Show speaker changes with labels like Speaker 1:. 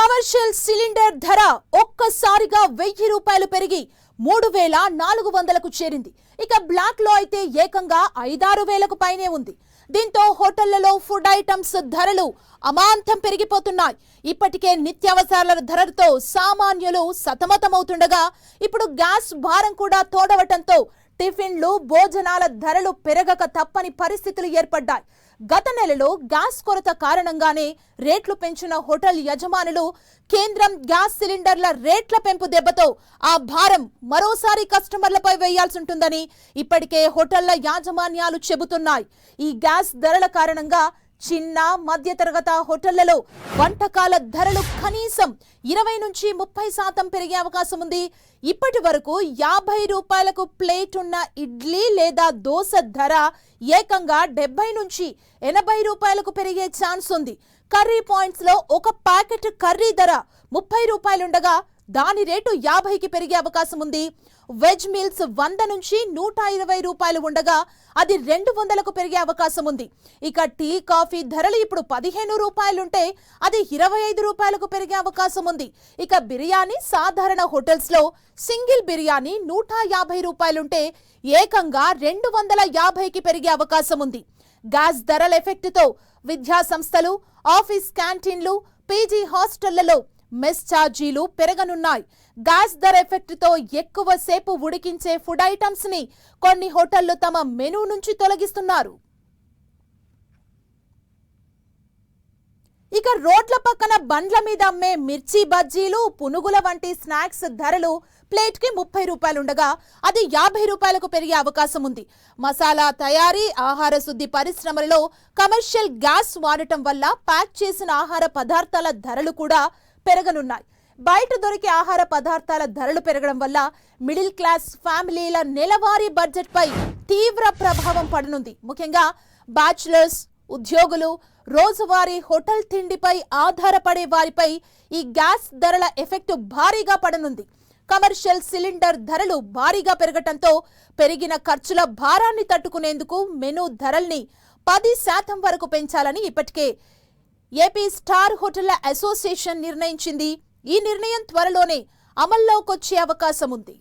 Speaker 1: Commercial cylinder ధర ఒక్కసారిగా 1000 రూపాయలు పెరిగి 3400కు చేరింది. ఇక బ్లాక్ లో అయితే ఏకంగా 5-6000కు పైనే ఉంది. దీంతో హోటళ్లలో ఫుడ్ ఐటమ్స్ ధరలు అమాంతం పెరిగిపోతున్నాయి. ఇప్పటికే నిత్యావసరాల ధరలతో సామాన్యులు సతమతమవుతుండగా ఇప్పుడు గ్యాస్ భారం కూడా తోడవటంతో టిఫిన్లు భోజనాల ధరలు పెరగక తప్పని పరిస్థితులు ఏర్పడ్డాయి. గత నెలలో గ్యాస్ కొరత కారణంగానే రేట్లు పెంచిన హోటల్ యజమానులు కేంద్రం గ్యాస్ సిలిండర్ల రేట్ల పెంపు దెబ్బతో ఆ భారం మరోసారి కస్టమర్లపై వేయాల్సి ఉంటుందని ఇప్పటికే హోటళ్ల యాజమాన్యాలు చెబుతున్నాయి. ఈ గ్యాస్ ధరల కారణంగా చిన్న మధ్యతరగతి హోటళ్లలో వంటకాల ధరలు కనీసం 20-30% పెరిగే అవకాశం ఉంది. ఇప్పటి వరకు 50 రూపాయలకు ప్లేట్ ఉన్న ఇడ్లీ లేదా దోశ ధర ఏకంగా 70-80 రూపాయలకు పెరిగే ఛాన్స్ ఉంది. కర్రీ పాయింట్స్ లో ఒక ప్యాకెట్ కర్రీ ధర 30 రూపాయలుండగా దాని రేటు 50కి పెరిగే అవకాశం ఉంది. వెజ్ మీల్స్ 100-120 రూపాయలు ఉండగా అది 200కు పెరిగే అవకాశం ఉంది. ఇక టీ కాఫీ ధరలు ఇప్పుడు 15 రూపాయలుంటే అది 25 రూపాయలకు పెరిగే అవకాశం ఉంది. ఇక బిర్యానీ సాధారణ హోటల్స్ లో సింగిల్ బిర్యానీ 150 రూపాయలుంటే ఏకంగా 250కి పెరిగే అవకాశం ఉంది. గ్యాస్ ధరల ఎఫెక్ట్ తో విద్యా సంస్థలు, ఆఫీస్ క్యాంటీన్లు, పీజీ హాస్టళ్లలో మెస్ ఛార్జీలు పెరగనున్నాయి. గ్యాస్ ధర ఎఫెక్ట్ తో ఎక్కువ సేపు ఉడికించే ఫుడ్ ఐటమ్స్ ని కొన్ని హోటళ్లు తమ మెనూ నుంచి తొలగిస్తున్నారు. ఇక రోడ్ల పక్కన బండ్ల మీద అమ్మే మిర్చి బజ్జీలు, పునుగుల వంటి స్నాక్స్ ధరలు ప్లేట్ కి 30 రూపాయలుండగా అది 50 రూపాయలకు పెరిగే అవకాశం ఉంది. మసాలా తయారీ, ఆహార శుద్ధి పరిశ్రమలలో కమర్షియల్ గ్యాస్ వాడటం వల్ల ప్యాక్ చేసిన ఆహార పదార్థాల ధరలు కూడా పెరగనున్నాయి. బయట దొరికే ఆహార పదార్థాల ధరలు పెరగడం వల్ల మిడిల్ క్లాస్ ఫ్యామిలీల నెలవారీ బడ్జెట్ పై తీవ్ర ప్రభావం పడనుంది. ముఖ్యంగా బ్యాచులర్స్, ఉద్యోగులు, రోజువారీ హోటల్ తిండిపై ఆధారపడే వారిపై ఈ గ్యాస్ ధరల ఎఫెక్ట్ భారీగా పడనుంది. కమర్షియల్ సిలిండర్ ధరలు భారీగా పెరగటంతో పెరిగిన ఖర్చుల భారాన్ని తట్టుకునేందుకు మెనూ ధరల్ని 10% వరకు పెంచాలని ఇప్పటికే ఏపీ స్టార్ హోటళ్ల అసోసియేషన్ నిర్ణయించింది. ఈ నిర్ణయం త్వరలోనే అమల్లోకొచ్చే అవకాశం ఉంది.